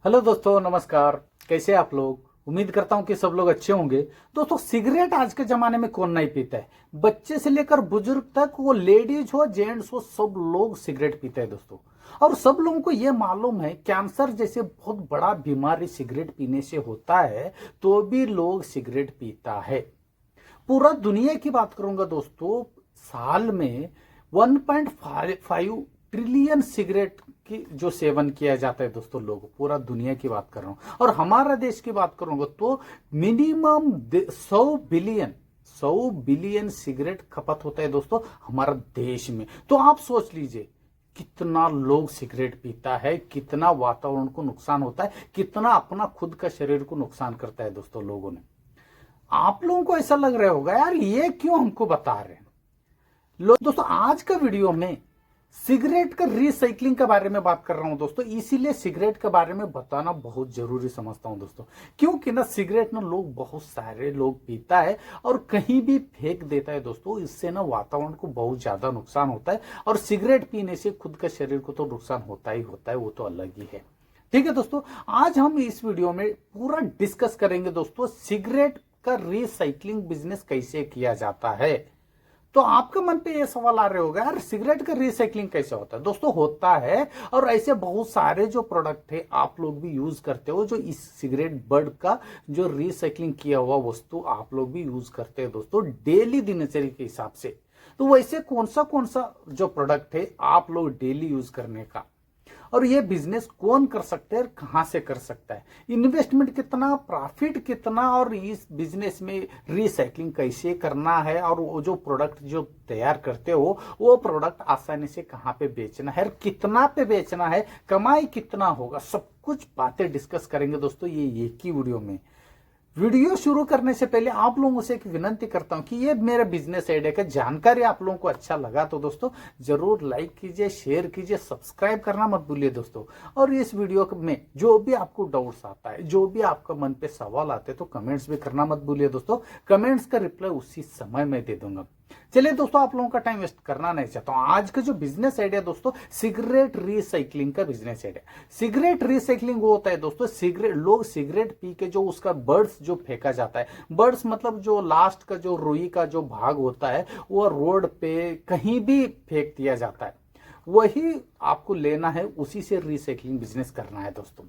Hello दोस्तों, नमस्कार। कैसे आप लोग? उम्मीद करता हूं कि सब लोग अच्छे होंगे। दोस्तों, सिगरेट आज के जमाने में कौन नहीं पीता है? बच्चे से लेकर बुजुर्ग तक, वो लेडीज हो जेंट्स हो, सब लोग सिगरेट पीते हैं दोस्तों। और सब लोगों को यह मालूम है कैंसर जैसे बहुत बड़ा बीमारी सिगरेट पीने से होता है, तो भी लोग सिगरेट पीता है। पूरा दुनिया की बात करूंगा दोस्तों, साल में 1.5 ट्रिलियन सिगरेट की जो सेवन किया जाता है दोस्तों, लोग पूरा दुनिया की बात कर रहा हूं। और हमारा देश की बात करूंगा तो मिनिमम 100 बिलियन सिगरेट खपत होता है दोस्तों हमारा देश में। तो आप सोच लीजिए कितना लोग सिगरेट पीता है, कितना वातावरण को नुकसान होता है, कितना अपना खुद का शरीर को नुकसान करता है दोस्तों लोगों ने। आप लोगों को ऐसा लग रहा होगा यार ये क्यों हमको बता रहे हैं लोग। दोस्तों, आज का वीडियो में सिगरेट का रिसाइकलिंग के बारे में बात कर रहा हूं दोस्तों, इसीलिए सिगरेट के बारे में बताना बहुत जरूरी समझता हूं दोस्तों। क्योंकि ना सिगरेट ना लोग, बहुत सारे लोग पीता है और कहीं भी फेंक देता है दोस्तों। इससे ना वातावरण को बहुत ज्यादा नुकसान होता है, और सिगरेट पीने से खुद का शरीर को तो नुकसान होता ही होता है, वो तो अलग ही है। ठीक है दोस्तों, आज हम इस वीडियो में पूरा डिस्कस करेंगे दोस्तों, सिगरेट का रिसाइकलिंग बिजनेस कैसे किया जाता है। तो आपके मन पे ये सवाल आ रहे होगा, यार सिगरेट का रिसाइकलिंग कैसे होता है? दोस्तों होता है, और ऐसे बहुत सारे जो प्रोडक्ट है आप लोग भी यूज करते हो, जो इस सिगरेट बड का जो रिसाइकलिंग किया हुआ वस्तु आप लोग भी यूज करते हैं दोस्तों डेली दिनचर्या के हिसाब से। तो वैसे कौन सा जो प्रोडक्ट है आप लोग डेली यूज करने का, और ये बिजनेस कौन कर सकते हैं, कहां से कर सकता है, इन्वेस्टमेंट कितना, प्रॉफिट कितना, और इस बिजनेस में रिसाइकलिंग कैसे करना है, और वो जो प्रोडक्ट जो तैयार करते हो वो प्रोडक्ट आसानी से कहां पे बेचना है, कितना पे बेचना है, कमाई कितना होगा, सब कुछ बातें डिस्कस करेंगे दोस्तों ये एक ही वीडियो में। वीडियो शुरू करने से पहले आप लोगों से एक विनती करता हूं कि ये मेरा बिजनेस आइडिया का जानकारी आप लोगों को अच्छा लगा तो दोस्तों जरूर लाइक कीजिए, शेयर कीजिए, सब्सक्राइब करना मत भूलिए दोस्तों। और इस वीडियो में जो भी आपको डाउट्स आता है, जो भी आपका मन पे सवाल आते हैं, तो कमेंट्स भी करना मत भूलिए दोस्तों। कमेंट्स का रिप्लाई उसी समय में दे दूंगा। चलिए दोस्तों, आप लोगों का टाइम वेस्ट करना नहीं चाहता हूं। आज का जो बिजनेस आइडिया दोस्तों, सिगरेट रिसाइकलिंग का बिजनेस आइडिया। सिगरेट रिसाइकलिंग वो होता है दोस्तों, सिगरेट पी के जो उसका बर्ड्स जो फेंका जाता है, बर्ड्स मतलब जो लास्ट का जो रुई का जो भाग होता है, वो रोड पे कहीं भी फेंक दिया जाता है, वही आपको लेना है, उसी से रिसाइकलिंग बिजनेस करना है दोस्तों।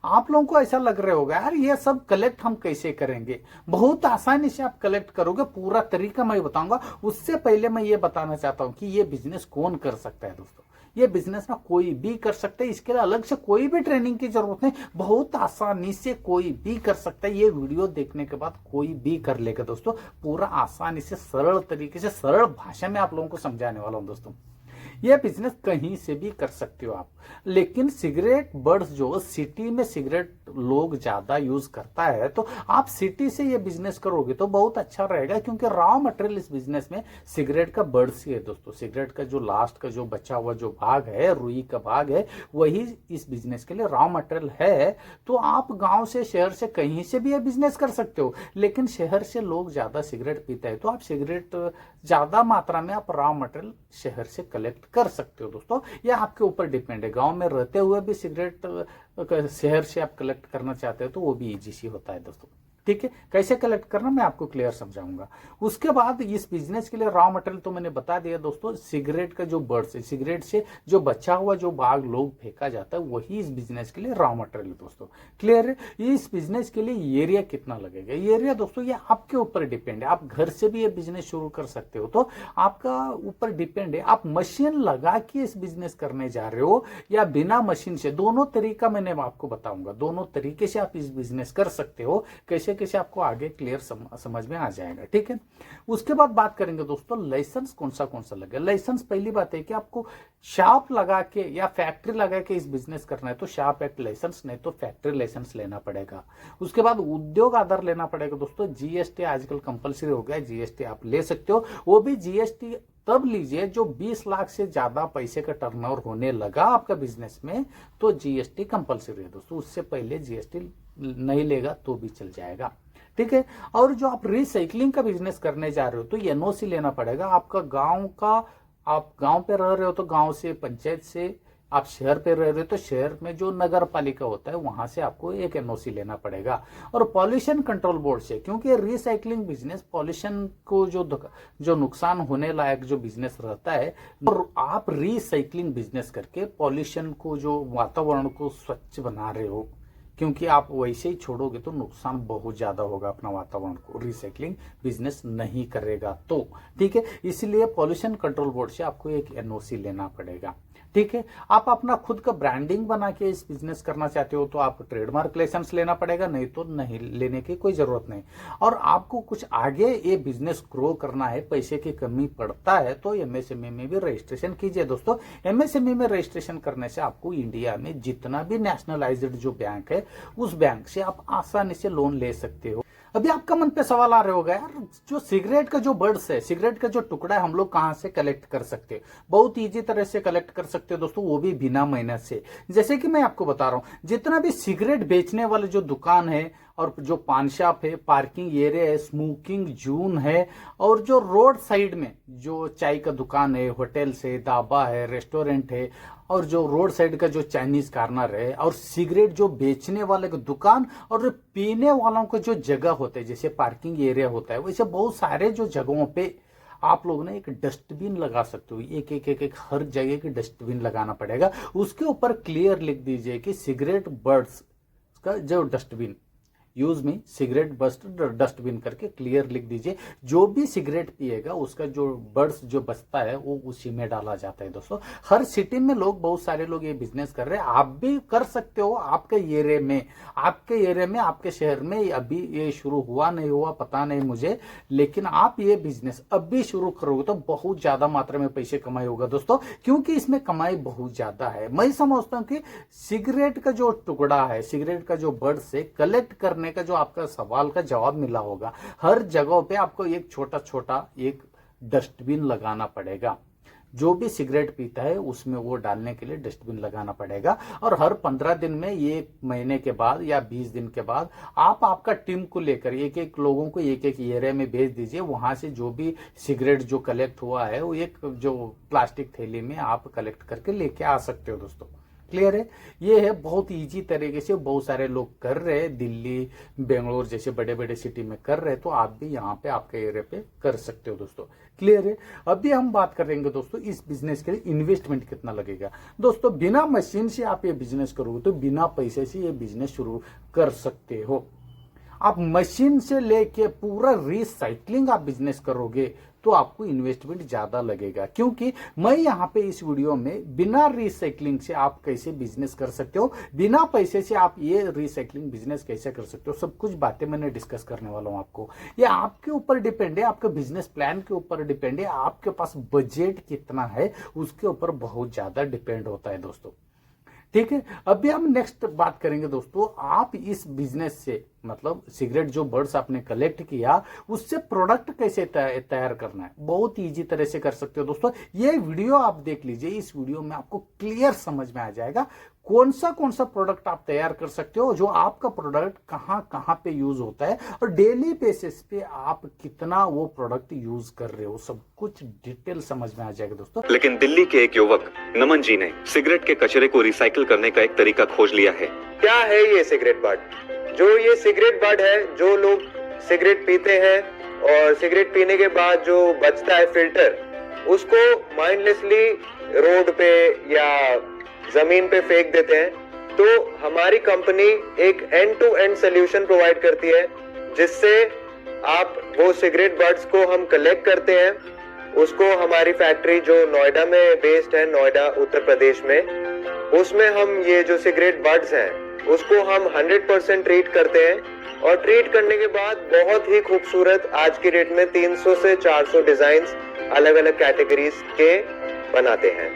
आप लोगों को ऐसा लग रहा होगा यार ये सब कलेक्ट हम कैसे करेंगे? बहुत आसानी से आप कलेक्ट करोगे, पूरा तरीका मैं बताऊंगा। उससे पहले मैं ये बताना चाहता हूं कि ये बिजनेस कौन कर सकता है दोस्तों। ये बिजनेस ना कोई भी कर सकता है, इसके लिए अलग से कोई भी ट्रेनिंग की जरूरत नहीं, बहुत आसानी से कोई भी कर सकता है। ये वीडियो देखने के बाद कोई भी कर लेगा दोस्तों, पूरा आसानी से सरल तरीके से सरल भाषा में आप लोगों को समझाने वाला हूं दोस्तों। यह बिजनेस कहीं से भी कर सकते हो आप, लेकिन सिगरेट बर्ड्स जो सिटी में सिगरेट लोग ज्यादा यूज करता है, तो आप सिटी से ये बिजनेस करोगे तो बहुत अच्छा रहेगा, क्योंकि रॉ मटेरियल इस बिजनेस में सिगरेट का बर्ड्स ही है दोस्तों। सिगरेट का जो लास्ट का जो बचा हुआ जो भाग है, रुई का भाग है, वही इस बिजनेस के लिए रॉ मटेरियल है। तो आप गांव से, शहर से, कहीं से भी ये बिजनेस कर सकते हो, लेकिन शहर से लोग ज्यादा सिगरेट पीते हैं, तो आप सिगरेट ज्यादा मात्रा में आप रॉ मटेरियल शहर से कलेक्ट कर सकते हो दोस्तों। यह आपके ऊपर डिपेंड है। गांव में रहते हुए भी सिगरेट शहर से आप कलेक्ट करना चाहते हो तो वो भी इजी सी होता है दोस्तों। ठीक है, कैसे कलेक्ट करना मैं आपको क्लियर समझाऊंगा। उसके बाद इस बिजनेस के लिए रॉ मटेरियल तो मैंने बता दिया दोस्तों, सिगरेट का जो बर्ड्स है, सिगरेट से जो बचा हुआ जो भाग लोग फेंका जाता है, वही इस बिजनेस के लिए रॉ मटेरियल है दोस्तों। क्लियर है? इस बिजनेस के लिए एरिया कितना लगेगा, एरिया दोस्तों ये आपके ऊपर डिपेंड है। आप घर से भी ये बिजनेस शुरू कर सकते हो, तो आपका ऊपर डिपेंड है। आप मशीन लगा के इस बिजनेस करने जा रहे हो या बिना मशीन से, दोनों तरीका मैंने आपको बताऊंगा। दोनों तरीके से आप इस बिजनेस कर सकते हो, कैसे कैसे आपको आगे क्लियर समझ में आ जाएगा। ठीक है, उसके बाद बात करेंगे दोस्तों लाइसेंस कौन सा लगे। लाइसेंस पहली बात है कि आपको शॉप लगा के या फैक्ट्री लगा के इस बिजनेस करना है तो शॉप एक्ट लाइसेंस, नहीं तो फैक्ट्री लाइसेंस लेना पड़ेगा। उसके बाद उद्योग आधार लेना पड़ेगा दोस्तों। जीएसटी आजकल कंपलसरी हो गया, जीएसटी आप ले सकते हो। वो भी जीएसटी तब लीजिए जो 20 लाख से ज्यादा पैसे का टर्नओवर होने लगा आपका बिजनेस में, तो जीएसटी कंपलसरी है दोस्तों। उससे पहले जीएसटी नहीं लेगा तो भी चल जाएगा। ठीक है, और जो आप रिसाइकलिंग का बिजनेस करने जा रहे हो तो एनओसी लेना पड़ेगा आपका गांव का। आप गांव पे रह रहे हो तो गांव से, पंचायत से आप शहर पे रह रहे हो तो शहर में जो नगर पालिका होता है वहां से आपको एक एनओसी लेना पड़ेगा। और पॉल्यूशन कंट्रोल बोर्ड से, क्योंकि रिसाइकलिंग बिजनेस पॉल्यूशन को जो नुकसान होने लायक जो बिजनेस रहता है, और आप रिसाइकलिंग बिजनेस करके पॉल्यूशन को, जो वातावरण को स्वच्छ बना रहे हो, क्योंकि आप वैसे ही छोड़ोगे तो नुकसान बहुत ज्यादा होगा अपना वातावरण को, रिसाइकलिंग बिजनेस नहीं करेगा तो। ठीक है, इसलिए पॉल्यूशन कंट्रोल बोर्ड से आपको एक एनओसी लेना पड़ेगा। ठीक है, आप अपना खुद का ब्रांडिंग बना के इस बिजनेस करना चाहते हो तो आप ट्रेडमार्क लाइसेंस लेना पड़ेगा, नहीं तो नहीं लेने की कोई जरूरत नहीं। और आपको कुछ आगे ये बिजनेस ग्रो करना है, पैसे की कमी पड़ता है तो एमएसएमई में भी रजिस्ट्रेशन कीजिए दोस्तों। एमएसएमई में रजिस्ट्रेशन करने से आपको इंडिया में जितना भी नेशनलाइज्ड जो बैंक है उस बैंक से आप आसानी से लोन ले सकते हो। अभी आपका मन पे सवाल आ रहा होगा, यार जो सिगरेट का जो बर्ड्स है, सिगरेट का जो टुकड़ा है, हम लोग कहां से कलेक्ट कर सकते हैं? बहुत इजी तरह से कलेक्ट कर सकते हो दोस्तों, वो भी बिना मेहनत से। जैसे कि मैं आपको बता रहा हूं, जितना भी सिगरेट बेचने वाले जो दुकान है और जो पान शॉप है, पार्किंग एरिया है, स्मोकिंग जोन है, और जो रोड साइड में जो चाय का दुकान है, होटल्स है, ढाबा है, रेस्टोरेंट है, और जो रोड साइड का जो चाइनीज कॉर्नर है, और सिगरेट जो बेचने वाले का दुकान, और जो पीने वालों का जो जगह होता है, जैसे पार्किंग एरिया होता है, वैसे बहुत सारे जो जगहों पे आप लोग ना एक डस्टबिन लगा सकते हो। एक एक एक, एक हर जगह की डस्टबिन लगाना पड़ेगा। उसके ऊपर क्लियर लिख दीजिए कि सिगरेट बर्ड्स का जो डस्टबिन, यूज में सिगरेट बस्ट डस्टबिन करके क्लियर लिख दीजिए। जो भी सिगरेट पिएगा उसका जो बर्ड्स जो बचता है वो उसी में डाला जाता है दोस्तों। हर सिटी में लोग, बहुत सारे लोग ये बिजनेस कर रहे हैं, आप भी कर सकते हो। आपके एरिया में, आपके शहर में अभी ये शुरू हुआ नहीं हुआ पता नहीं मुझे, लेकिन आप ये बिजनेस अभी शुरू करोगे तो बहुत ज्यादा मात्रा में पैसे कमाई होगा दोस्तों, क्योंकि इसमें कमाई बहुत ज्यादा है। मैं समझता हूं कि सिगरेट का जो टुकड़ा है, सिगरेट का जो बर्ड से कलेक्ट करने का जो आपका सवाल का जवाब मिला होगा, हर जगह पे आपको एक छोटा छोटा एक डस्टबिन लगाना पड़ेगा। जो भी सिगरेट पीता है उसमें वो डालने के लिए डस्टबिन लगाना पड़ेगा। और हर 15 दिन में, एक महीने के बाद या 20 दिन के बाद आप आपका टीम को लेकर एक एक लोगों को एक एक एरिया में भेज दीजिए। वहां से जो भी सिगरेट जो कलेक्ट हुआ है वो एक जो प्लास्टिक थैली में आप कलेक्ट करके लेके आ सकते हो दोस्तों। क्लियर है? ये है बहुत इजी तरीके से बहुत सारे लोग कर रहे हैं, दिल्ली बेंगलोर जैसे बड़े बड़े सिटी में कर रहे हैं, तो आप भी यहाँ पे आपके एरिया पे कर सकते हो दोस्तों। क्लियर है? अभी हम बात करेंगे दोस्तों इस बिजनेस के लिए इन्वेस्टमेंट कितना लगेगा। दोस्तों बिना मशीन से आप ये बिजनेस करोगे तो बिना पैसे से ये बिजनेस शुरू कर सकते हो। आप मशीन से लेके पूरा रिसाइकलिंग आप बिजनेस करोगे तो आपको इन्वेस्टमेंट ज्यादा लगेगा, क्योंकि मैं यहाँ पे इस वीडियो में बिना रिसाइकलिंग से आप कैसे बिजनेस कर सकते हो, बिना पैसे से आप ये रिसाइकलिंग बिजनेस कैसे कर सकते हो, सब कुछ बातें मैंने डिस्कस करने वाला हूँ आपको। ये आपके ऊपर डिपेंड है, आपके बिजनेस प्लान के ऊपर डिपेंड है, आपके पास बजट कितना है उसके ऊपर बहुत ज्यादा डिपेंड होता है दोस्तों। ठीक है, अभी हम नेक्स्ट बात करेंगे दोस्तों, आप इस बिजनेस से मतलब सिगरेट जो बर्ड्स आपने कलेक्ट किया उससे प्रोडक्ट कैसे तैयार करना है, बहुत इजी तरह से कर सकते हो दोस्तों। ये वीडियो आप देख लीजिए, इस वीडियो में आपको क्लियर समझ में आ जाएगा कौन सा प्रोडक्ट आप तैयार कर सकते हो, जो आपका प्रोडक्ट कहां कहां पे यूज होता है, और डेली बेसिस पे आप कितना वो प्रोडक्ट यूज कर रहे हो, सब कुछ डिटेल समझ में आ जाएगा दोस्तों। लेकिन दिल्ली के एक युवक नमन जी ने सिगरेट के कचरे को रिसाइकिल करने का एक तरीका खोज लिया है। क्या है ये सिगरेट बड? जो ये सिगरेट बड है, जो लोग सिगरेट पीते हैं और सिगरेट पीने के बाद जो बचता है फिल्टर, उसको माइंडलेसली रोड पे या जमीन पे फेंक देते हैं। तो हमारी कंपनी एक end to end solution provide करती है, जिससे आप वो सिगरेट बड्स को हम कलेक्ट करते हैं, उसको हमारी फैक्ट्री जो नोएडा में बेस्ड है, नोएडा उत्तर प्रदेश में, उसमें हम ये जो सिगरेट बड्स हैं उसको हम 100% ट्रीट करते हैं। और ट्रीट करने के बाद बहुत ही खूबसूरत, आज की डेट में 300 से 400 डिजाइन्स अलग अलग कैटेगरीज के बनाते हैं।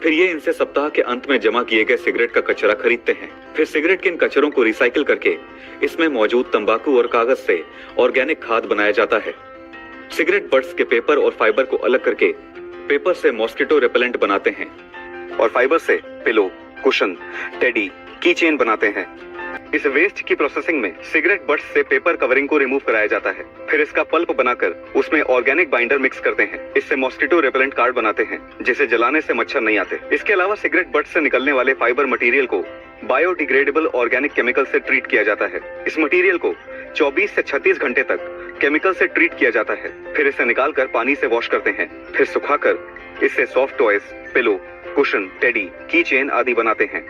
फिर ये इनसे सप्ताह के अंत में जमा किए गए सिगरेट का कचरा खरीदते हैं। फिर सिगरेट के इन कचरों को रिसाइकिल करके इसमें मौजूद तंबाकू और कागज से ऑर्गेनिक खाद बनाया जाता है। सिगरेट बड्स के पेपर और फाइबर को अलग करके पेपर से मॉस्किटो रिपेलेंट बनाते हैं और फाइबर से पिलो, कुशन, टेडी, की चेन बनाते हैं। इस वेस्ट की प्रोसेसिंग में सिगरेट बट्स से पेपर कवरिंग को रिमूव कराया जाता है। फिर इसका पल्प बनाकर उसमें ऑर्गेनिक बाइंडर मिक्स करते हैं। इससे मॉस्किटो रेपेलेंट कार्ड बनाते हैं, जिसे जलाने से मच्छर नहीं आते। इसके अलावा सिगरेट बट्स से निकलने वाले फाइबर मटेरियल को बायोडिग्रेडेबल ऑर्गेनिक केमिकल से ट्रीट किया जाता है। इस मटेरियल को 24 से 36 घंटे तक केमिकल से ट्रीट किया जाता है। फिर इसे निकालकर पानी से वॉश करते हैं। फिर सुखाकर इससे soft toys, pillow, cushion, teddy, की चेन आदि बनाते हैं।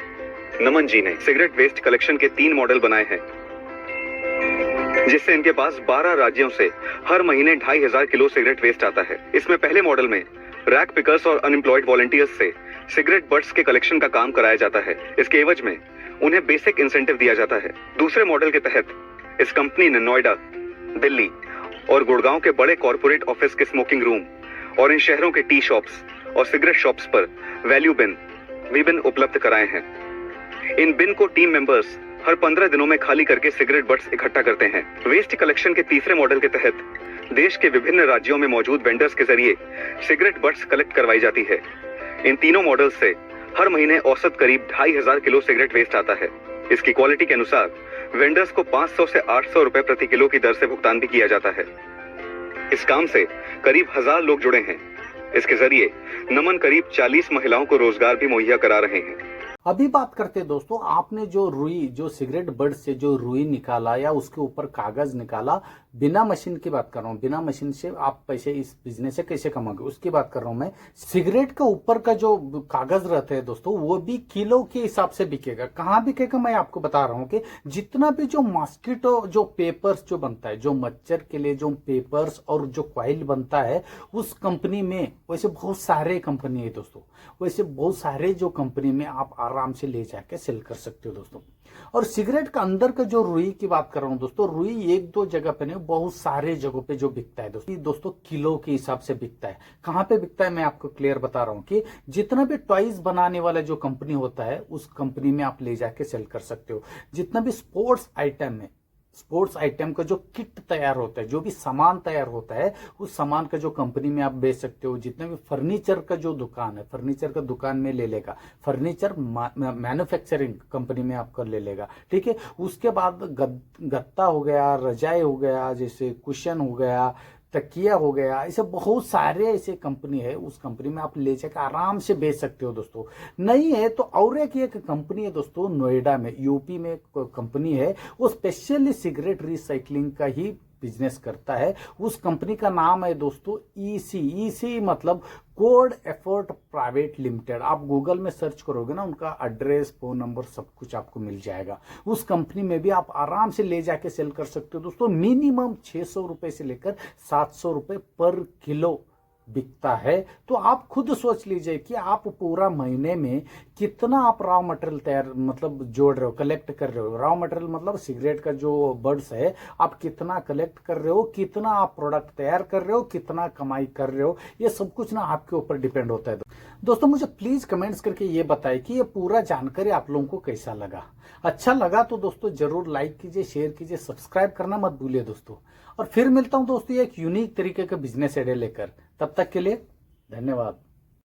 नमन जी ने सिगरेट वेस्ट कलेक्शन के 3 मॉडल बनाए हैं, जिससे इनके पास 12 राज्यों से हर महीने 2500 किलो सिगरेट वेस्ट आता है। इसमें पहले मॉडल में रैक पिकर्स और अनएम्प्लॉयड वॉलंटियर्स से सिगरेट बट्स के कलेक्शन का काम कराया जाता है। इसके एवज में उन्हें बेसिक इंसेंटिव दिया जाता है। दूसरे मॉडल के तहत इस कंपनी ने नोएडा, दिल्ली और गुड़गांव के बड़े कॉर्पोरेट ऑफिस के स्मोकिंग रूम और इन शहरों के टी शॉप्स और सिगरेट शॉप्स पर वैल्यू बिन उपलब्ध कराए हैं। इन बिन को टीम मेंबर्स हर 15 दिनों में खाली करके सिगरेट बट्स इकट्ठा करते हैं। वेस्ट कलेक्शन के तीसरे मॉडल के तहत देश के विभिन्न राज्यों में मौजूद वेंडर्स के जरिए सिगरेट बट्स कलेक्ट करवाई जाती है। इन तीनों मॉडल से हर महीने औसत करीब 2500 किलो सिगरेट वेस्ट आता है। इसकी क्वालिटी के अनुसार वेंडर्स को 500 से 800 रुपए प्रति किलो की दर से भुगतान भी किया जाता है। इस काम से करीब 1000 लोग जुड़े हैं। इसके जरिए नमन करीब 40 महिलाओं को रोजगार भी मुहैया करा रहे हैं। अभी बात करते हैं दोस्तों, आपने जो रुई, जो सिगरेट बड से जो रुई निकाला या उसके ऊपर कागज निकाला, बिना मशीन की बात कर रहा हूँ, बिना मशीन से आप पैसे इस बिजनेस से कैसे कमाओगे उसकी बात कर रहा हूँ मैं। सिगरेट के ऊपर का जो कागज रहता है दोस्तों, वो भी किलो के हिसाब से बिकेगा। कहाँ बिकेगा मैं आपको बता रहा हूँ कि जितना भी जो मॉस्किटो जो पेपर्स जो बनता है, जो मच्छर के लिए जो पेपर्स और जो कॉइल बनता है, उस कंपनी में वैसे बहुत सारे कंपनी है दोस्तों, वैसे बहुत सारे जो कंपनी में आप आराम से ले जाके सेल कर सकते हो दोस्तों। और सिगरेट का अंदर का जो रुई की बात कर रहा हूं दोस्तों, रुई 1-2 जगह पे नहीं, बहुत सारे जगहों पे जो बिकता है दोस्तों किलो के हिसाब से बिकता है। कहां पे बिकता है मैं आपको क्लियर बता रहा हूं कि जितना भी टॉयज बनाने वाला जो कंपनी होता है, उस कंपनी में आप ले जाके सेल कर सकते हो। जितना भी स्पोर्ट्स आइटम है, स्पोर्ट्स आइटम का जो किट तैयार होता है, जो भी सामान तैयार होता है, उस सामान का जो कंपनी में आप बेच सकते हो। जितने भी फर्नीचर का जो दुकान है, फर्नीचर का दुकान में ले लेगा, फर्नीचर मैन्युफैक्चरिंग कंपनी में आपका ले लेगा, ठीक है। उसके बाद गत्ता हो गया, रजाई हो गया, जैसे कुशन हो गया, तकिया हो गया, ऐसे बहुत सारे ऐसे कंपनी है, उस कंपनी में आप ले जाकर आराम से बेच सकते हो दोस्तों। नहीं है तो और एक कंपनी है दोस्तों, नोएडा में, यूपी में कंपनी है, वो स्पेशली सिगरेट रिसाइकलिंग का ही बिजनेस करता है। उस कंपनी का नाम है दोस्तों ईसी मतलब कोड एफर्ट प्राइवेट लिमिटेड। आप गूगल में सर्च करोगे ना, उनका एड्रेस, फोन नंबर, सब कुछ आपको मिल जाएगा। उस कंपनी में भी आप आराम से ले जाके सेल कर सकते हो दोस्तों। मिनिमम 600 रुपए से लेकर 700 रुपए पर किलो बिकता है। तो आप खुद सोच लीजिए कि आप पूरा महीने में कितना आप रॉ मटेरियल तैयार मतलब जोड़ रहे हो, कलेक्ट कर रहे हो। रॉ मटेरियल मतलब सिगरेट का जो बड्स है, आप कितना कलेक्ट कर रहे हो, कितना आप प्रोडक्ट तैयार कर रहे हो, कितना कमाई कर रहे हो, ये सब कुछ ना आपके ऊपर डिपेंड होता है दोस्तों। मुझे प्लीज कमेंट्स करके ये बताएं कि ये पूरा जानकारी आप लोगों को कैसा लगा। अच्छा लगा तो दोस्तों जरूर लाइक कीजिए, शेयर कीजिए, सब्सक्राइब करना मत भूलिए दोस्तों। और फिर मिलता हूं दोस्तों एक यूनिक तरीके का बिजनेस आइडिया लेकर। तब तक के लिए धन्यवाद।